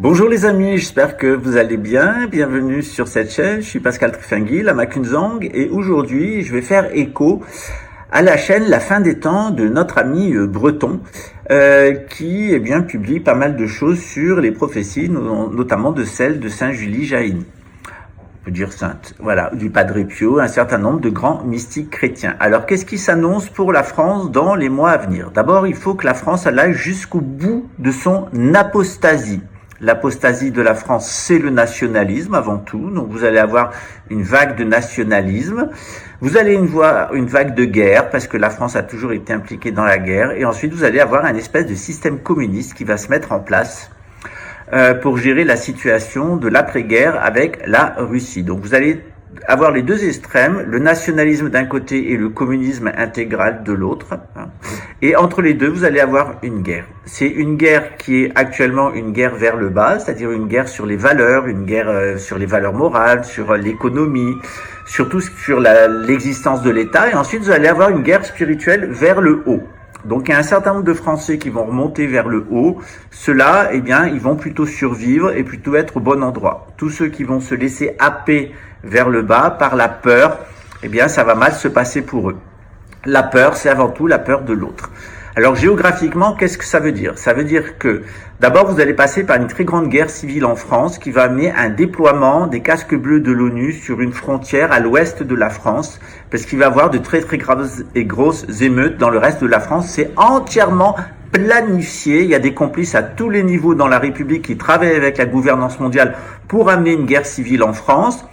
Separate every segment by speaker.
Speaker 1: Bonjour les amis, j'espère que vous allez bien. Bienvenue sur cette chaîne. Je suis Pascal Trifengui, la Makunzang, et aujourd'hui je vais faire écho à la chaîne La Fin des Temps de notre ami breton qui publie pas mal de choses sur les prophéties, notamment de celle de Saint Julie Jaïni. On peut dire sainte, voilà, du Padre Pio, un certain nombre de grands mystiques chrétiens. Alors, qu'est-ce qui s'annonce pour la France dans les mois à venir? D'abord, il faut que la France aille jusqu'au bout de son apostasie. L'apostasie de la France, c'est le nationalisme avant tout. Donc, vous allez avoir une vague de nationalisme. Vous allez voir une vague de guerre, parce que la France a toujours été impliquée dans la guerre. Et ensuite, vous allez avoir un espèce de système communiste qui va se mettre en place pour gérer la situation de l'après-guerre avec la Russie. Donc vous allez avoir les deux extrêmes, le nationalisme d'un côté et le communisme intégral de l'autre. Et entre les deux, vous allez avoir une guerre. C'est une guerre qui est actuellement une guerre vers le bas, c'est-à-dire une guerre sur les valeurs, une guerre sur les valeurs morales, sur l'économie, surtout sur l'existence de l'État. Et ensuite, vous allez avoir une guerre spirituelle vers le haut. Donc, il y a un certain nombre de Français qui vont remonter vers le haut. Ceux-là, ils vont plutôt survivre et plutôt être au bon endroit. Tous ceux qui vont se laisser happer vers le bas par la peur, ça va mal se passer pour eux. La peur, c'est avant tout la peur de l'autre. Alors, géographiquement, qu'est-ce que ça veut dire? Ça veut dire que, d'abord, vous allez passer par une très grande guerre civile en France qui va amener un déploiement des casques bleus de l'ONU sur une frontière à l'ouest de la France, parce qu'il va y avoir de très très graves et grosses émeutes dans le reste de la France. C'est entièrement planifié. Il y a des complices à tous les niveaux dans la République qui travaillent avec la gouvernance mondiale pour amener une guerre civile en France.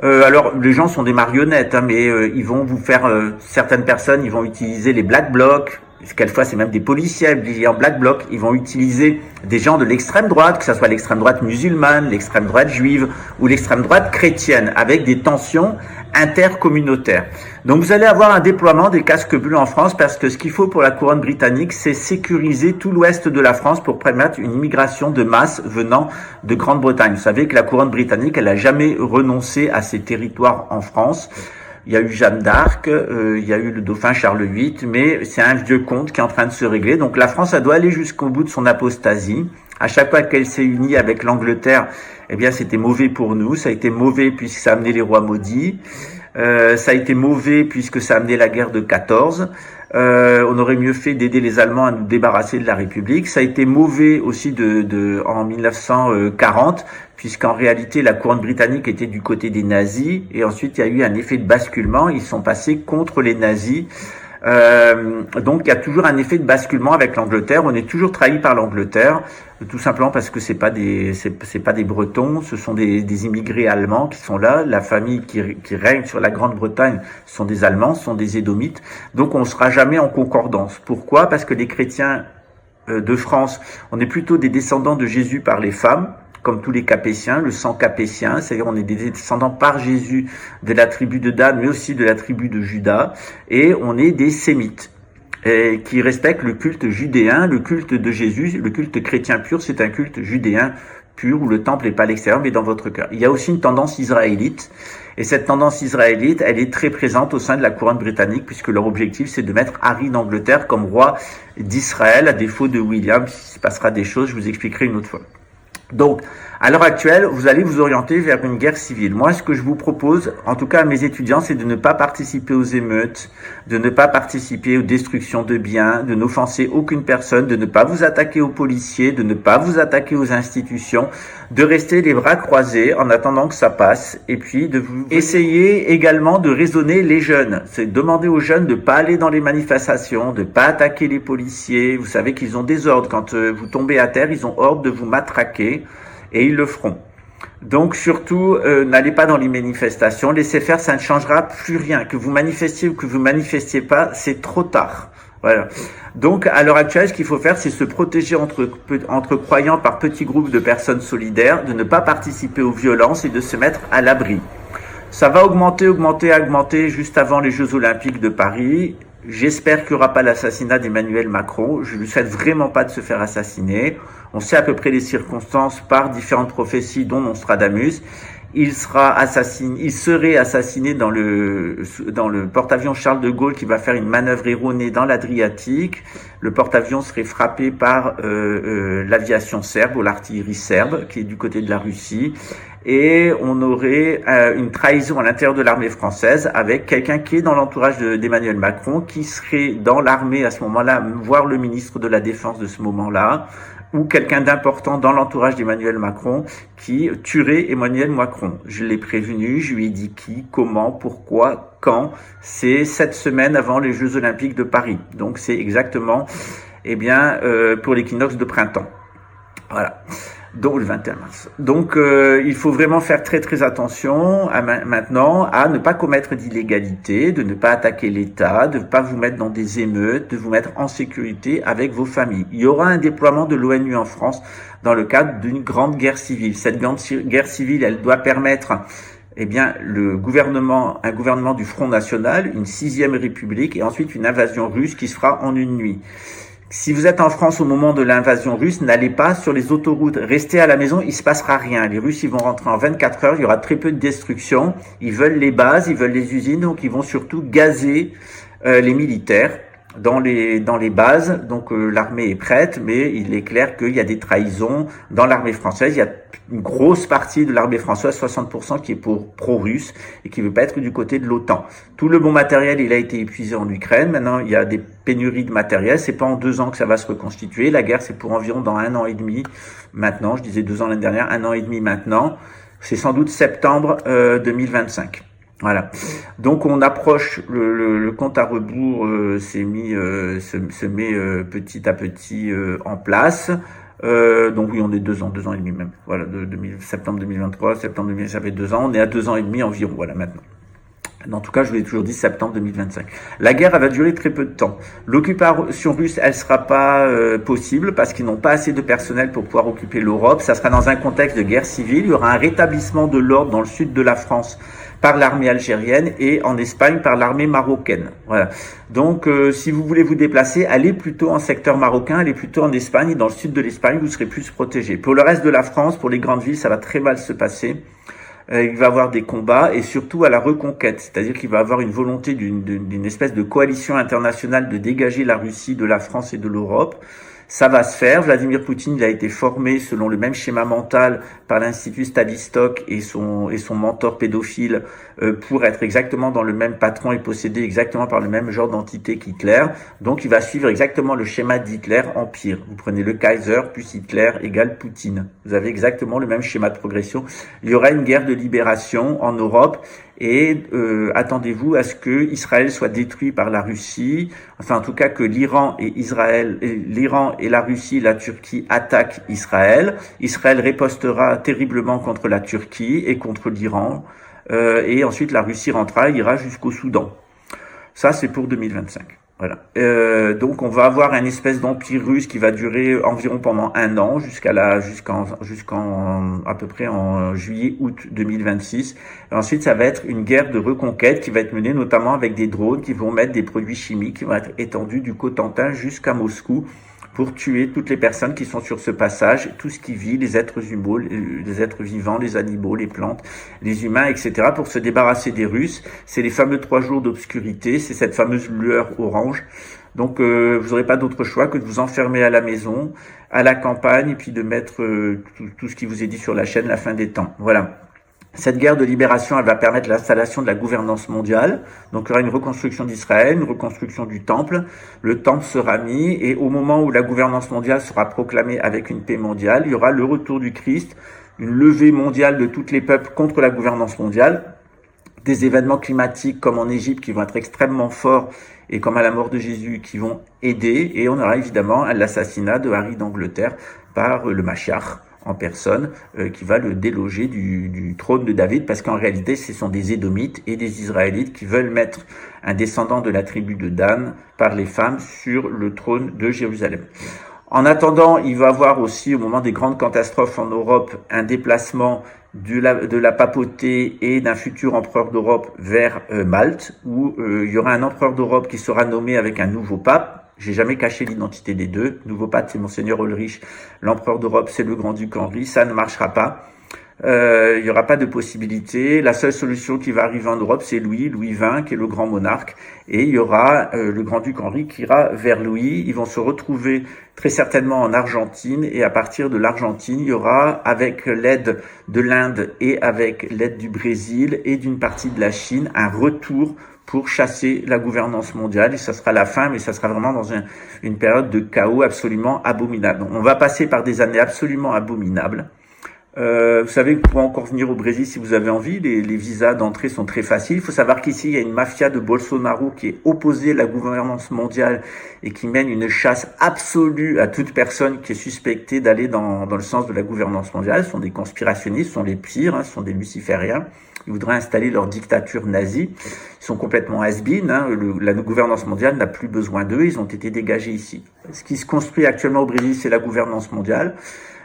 Speaker 1: Alors, les gens sont des marionnettes, mais ils vont vous faire, certaines personnes, ils vont utiliser les Black Blocs. Quelquefois, c'est même des policiers habillés en Black Bloc. Ils vont utiliser des gens de l'extrême droite, que ce soit l'extrême droite musulmane, l'extrême droite juive ou l'extrême droite chrétienne, avec des tensions intercommunautaires. Donc, vous allez avoir un déploiement des casques bleus en France parce que ce qu'il faut pour la couronne britannique, c'est sécuriser tout l'ouest de la France pour permettre une immigration de masse venant de Grande-Bretagne. Vous savez que la couronne britannique, elle n'a jamais renoncé à ses territoires en France. Il y a eu Jeanne d'Arc, il y a eu le dauphin Charles VIII, mais c'est un vieux conte qui est en train de se régler. Donc la France, elle doit aller jusqu'au bout de son apostasie. À chaque fois qu'elle s'est unie avec l'Angleterre, c'était mauvais pour nous. Ça a été mauvais puisque ça a amené les rois maudits. Ça a été mauvais puisque ça a amené la guerre de 14. On aurait mieux fait d'aider les Allemands à nous débarrasser de la République. Ça a été mauvais aussi en 1940, puisqu'en réalité la couronne britannique était du côté des nazis, et ensuite il y a eu un effet de basculement, ils sont passés contre les nazis. Donc il y a toujours un effet de basculement avec l'Angleterre. On est toujours trahi par l'Angleterre, tout simplement parce que c'est pas des Bretons, ce sont des immigrés allemands qui sont là. La famille qui règne sur la Grande-Bretagne sont des Allemands, sont des Édomites. Donc on sera jamais en concordance. Pourquoi? Parce que les chrétiens de France, on est plutôt des descendants de Jésus par les femmes, comme tous les Capétiens, le sang capétien, c'est-à-dire on est des descendants par Jésus de la tribu de Dan, mais aussi de la tribu de Juda, et on est des Sémites, qui respectent le culte judéen, le culte de Jésus, le culte chrétien pur, c'est un culte judéen pur, où le temple n'est pas à l'extérieur, mais dans votre cœur. Il y a aussi une tendance israélite, et cette tendance israélite, elle est très présente au sein de la couronne britannique, puisque leur objectif, c'est de mettre Harry d'Angleterre comme roi d'Israël, à défaut de William. S'il se passera des choses, je vous expliquerai une autre fois. Donc, à l'heure actuelle, vous allez vous orienter vers une guerre civile. Moi, ce que je vous propose, en tout cas à mes étudiants, c'est de ne pas participer aux émeutes, de ne pas participer aux destructions de biens, de n'offenser aucune personne, de ne pas vous attaquer aux policiers, de ne pas vous attaquer aux institutions, de rester les bras croisés en attendant que ça passe, et puis de vous essayer également de raisonner les jeunes. C'est demander aux jeunes de ne pas aller dans les manifestations, de ne pas attaquer les policiers. Vous savez qu'ils ont des ordres. Quand vous tombez à terre, ils ont ordre de vous matraquer. Et ils le feront. Donc surtout, n'allez pas dans les manifestations, laissez faire, ça ne changera plus rien. Que vous manifestiez ou que vous manifestiez pas, c'est trop tard. Voilà. Donc à l'heure actuelle, ce qu'il faut faire, c'est se protéger entre croyants par petits groupes de personnes solidaires, de ne pas participer aux violences et de se mettre à l'abri. Ça va augmenter juste avant les Jeux Olympiques de Paris. J'espère qu'il n'y aura pas l'assassinat d'Emmanuel Macron. Je ne lui souhaite vraiment pas de se faire assassiner. On sait à peu près les circonstances par différentes prophéties, dont Nostradamus. Il serait assassiné dans le porte-avions Charles de Gaulle qui va faire une manœuvre erronée dans l'Adriatique. Le porte-avions serait frappé par l'aviation serbe ou l'artillerie serbe qui est du côté de la Russie. Et on aurait une trahison à l'intérieur de l'armée française avec quelqu'un qui est dans l'entourage d'Emmanuel Macron, qui serait dans l'armée à ce moment-là, voire le ministre de la Défense de ce moment-là, ou quelqu'un d'important dans l'entourage d'Emmanuel Macron qui tuerait Emmanuel Macron. Je l'ai prévenu, je lui ai dit qui, comment, pourquoi, quand. C'est 7 semaines avant les Jeux Olympiques de Paris. Donc c'est exactement, pour l'équinoxe de printemps. Voilà. Donc le 21 mars. Donc il faut vraiment faire très très attention maintenant à ne pas commettre d'illégalité, de ne pas attaquer l'État, de ne pas vous mettre dans des émeutes, de vous mettre en sécurité avec vos familles. Il y aura un déploiement de l'ONU en France dans le cadre d'une grande guerre civile. Cette grande guerre civile, elle doit permettre un gouvernement du Front National, une 6e République et ensuite une invasion russe qui se fera en une nuit. Si vous êtes en France au moment de l'invasion russe, n'allez pas sur les autoroutes. Restez à la maison, il se passera rien. Les Russes, ils vont rentrer en 24 heures, il y aura très peu de destruction. Ils veulent les bases, ils veulent les usines, donc ils vont surtout gazer les militaires dans les bases. Donc l'armée est prête, mais il est clair qu'il y a des trahisons dans l'armée française. Il y a une grosse partie de l'armée française, 60%, qui est pro-russe et qui veut pas être du côté de l'OTAN. Tout le bon matériel, il a été épuisé en Ukraine. Maintenant, il y a des pénuries de matériel. C'est pas en 2 ans que ça va se reconstituer. La guerre, c'est pour environ dans 1 an et demi. Maintenant, je disais 2 ans l'année dernière, 1 an et demi maintenant. C'est sans doute septembre 2025. Voilà. Donc on approche le compte à rebours se met petit à petit en place. Donc oui, on est 2 ans et demi même. Voilà, septembre 2023, septembre 2020, ça fait 2 ans. On est à 2 ans et demi environ. Voilà maintenant. En tout cas, je vous l'ai toujours dit, septembre 2025. La guerre, elle va durer très peu de temps. L'occupation russe, elle sera pas possible parce qu'ils n'ont pas assez de personnel pour pouvoir occuper l'Europe. Ça sera dans un contexte de guerre civile. Il y aura un rétablissement de l'ordre dans le sud de la France par l'armée algérienne et en Espagne par l'armée marocaine. Voilà. Donc, si vous voulez vous déplacer, allez plutôt en secteur marocain, allez plutôt en Espagne. Dans le sud de l'Espagne, vous serez plus protégés. Pour le reste de la France, pour les grandes villes, ça va très mal se passer. Il va y avoir des combats et surtout à la reconquête, c'est-à-dire qu'il va y avoir une volonté d'une espèce de coalition internationale de dégager la Russie de la France et de l'Europe. Ça va se faire. Vladimir Poutine, il a été formé selon le même schéma mental par l'Institut Tavistock et son mentor pédophile pour être exactement dans le même patron et possédé exactement par le même genre d'entité qu'Hitler. Donc il va suivre exactement le schéma d'Hitler en pire. Vous prenez le Kaiser plus Hitler égale Poutine. Vous avez exactement le même schéma de progression. Il y aura une guerre de libération en Europe. Et attendez-vous à ce que Israël soit détruit par la Russie, enfin en tout cas que l'Iran et la Russie, la Turquie attaquent Israël. Israël ripostera terriblement contre la Turquie et contre l'Iran, et ensuite la Russie ira jusqu'au Soudan. Ça c'est pour 2025. Voilà. Donc on va avoir une espèce d'empire russe qui va durer environ pendant 1 an jusqu'en à peu près en juillet-août 2026. Et ensuite ça va être une guerre de reconquête qui va être menée notamment avec des drones qui vont mettre des produits chimiques qui vont être étendus du Cotentin jusqu'à Moscou pour tuer toutes les personnes qui sont sur ce passage, tout ce qui vit, les êtres vivants, les animaux, les plantes, les humains, etc., pour se débarrasser des Russes. C'est les fameux 3 jours d'obscurité, c'est cette fameuse lueur orange. Donc vous n'aurez pas d'autre choix que de vous enfermer à la maison, à la campagne, et puis de mettre tout ce qui vous est dit sur la chaîne, la fin des temps. Voilà. Cette guerre de libération, elle va permettre l'installation de la gouvernance mondiale. Donc, il y aura une reconstruction d'Israël, une reconstruction du temple. Le temple sera mis et au moment où la gouvernance mondiale sera proclamée avec une paix mondiale, il y aura le retour du Christ, une levée mondiale de tous les peuples contre la gouvernance mondiale, des événements climatiques comme en Égypte qui vont être extrêmement forts et comme à la mort de Jésus qui vont aider. Et on aura évidemment l'assassinat de Harry d'Angleterre par le Mashiach en personne, qui va le déloger du trône de David, parce qu'en réalité, ce sont des Édomites et des Israélites qui veulent mettre un descendant de la tribu de Dan par les femmes sur le trône de Jérusalem. En attendant, il va y avoir aussi, au moment des grandes catastrophes en Europe, un déplacement de la papauté et d'un futur empereur d'Europe vers Malte, où il y aura un empereur d'Europe qui sera nommé avec un nouveau pape. J'ai jamais caché l'identité des deux. Nouveau pape, c'est Monseigneur Ulrich. L'empereur d'Europe, c'est le grand-duc Henri. Ça ne marchera pas. Il n'y aura pas de possibilité. La seule solution qui va arriver en Europe, c'est Louis XX, qui est le grand monarque. Et il y aura le grand-duc Henri qui ira vers Louis. Ils vont se retrouver très certainement en Argentine. Et à partir de l'Argentine, il y aura, avec l'aide de l'Inde et avec l'aide du Brésil et d'une partie de la Chine, un retour pour chasser la gouvernance mondiale. Et ça sera la fin, mais ça sera vraiment dans une période de chaos absolument abominable. On va passer par des années absolument abominables. Vous savez, vous pouvez encore venir au Brésil si vous avez envie. Les visas d'entrée sont très faciles. Il faut savoir qu'ici, il y a une mafia de Bolsonaro qui est opposée à la gouvernance mondiale et qui mène une chasse absolue à toute personne qui est suspectée d'aller dans le sens de la gouvernance mondiale. Ce sont des conspirationnistes, ce sont les pires, hein, ce sont des lucifériens. Ils voudraient installer leur dictature nazie. Ils sont complètement has-been. Hein. La gouvernance mondiale n'a plus besoin d'eux. Ils ont été dégagés ici. Ce qui se construit actuellement au Brésil, c'est la gouvernance mondiale.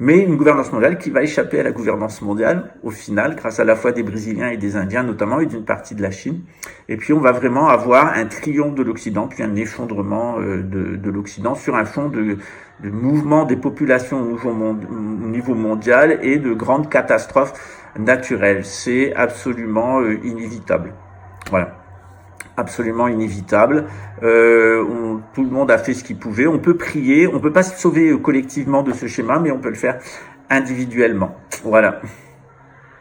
Speaker 1: Mais une gouvernance mondiale qui va échapper à la gouvernance mondiale, au final, grâce à la fois des Brésiliens et des Indiens notamment, et d'une partie de la Chine. Et puis on va vraiment avoir un triomphe de l'Occident, puis un effondrement de l'Occident sur un fond de mouvement des populations au niveau mondial et de grandes catastrophes naturelles. C'est absolument inévitable. Voilà. Absolument inévitable. Tout le monde a fait ce qu'il pouvait. On peut prier, on peut pas se sauver collectivement de ce schéma, mais on peut le faire individuellement. Voilà.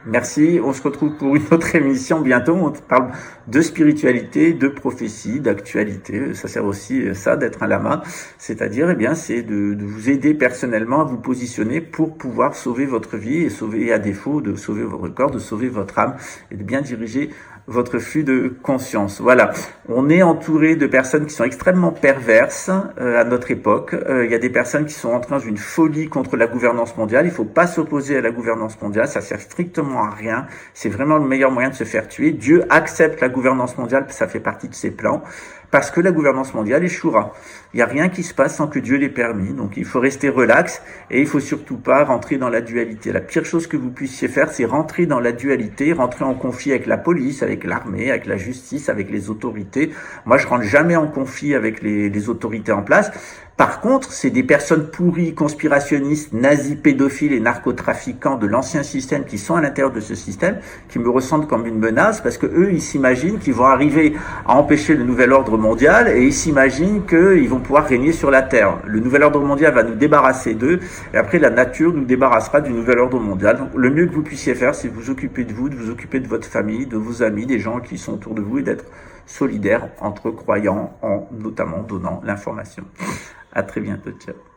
Speaker 1: Merci. On se retrouve pour une autre émission bientôt. On parle de spiritualité, de prophétie, d'actualité. Ça sert aussi ça d'être un lama, c'est-à-dire, eh bien, c'est de vous aider personnellement à vous positionner pour pouvoir sauver votre vie et sauver, à défaut de sauver votre corps, de sauver votre âme et de bien diriger votre flux de conscience. Voilà. On est entouré de personnes qui sont extrêmement perverses à notre époque. Il y a des personnes qui sont entrées dans une folie contre la gouvernance mondiale. Il faut pas s'opposer à la gouvernance mondiale. Ça sert strictement à rien. C'est vraiment le meilleur moyen de se faire tuer. Dieu accepte la gouvernance mondiale. Ça fait partie de ses plans. Parce que la gouvernance mondiale échouera. Il n'y a rien qui se passe sans que Dieu l'ait permis. Donc il faut rester relax et il faut surtout pas rentrer dans la dualité. La pire chose que vous puissiez faire, c'est rentrer dans la dualité, rentrer en conflit avec la police, avec l'armée, avec la justice, avec les autorités. Moi, je rentre jamais en conflit avec les autorités en place. Par contre, c'est des personnes pourries, conspirationnistes, nazis, pédophiles et narcotrafiquants de l'ancien système qui sont à l'intérieur de ce système, qui me ressentent comme une menace parce que eux, ils s'imaginent qu'ils vont arriver à empêcher le nouvel ordre mondial et ils s'imaginent qu'ils vont pouvoir régner sur la Terre. Le nouvel ordre mondial va nous débarrasser d'eux et après la nature nous débarrassera du nouvel ordre mondial. Donc, le mieux que vous puissiez faire, c'est de vous occuper de vous, de vous occuper de votre famille, de vos amis, des gens qui sont autour de vous et d'être solidaires entre croyants en notamment donnant l'information. À très bientôt. Ciao.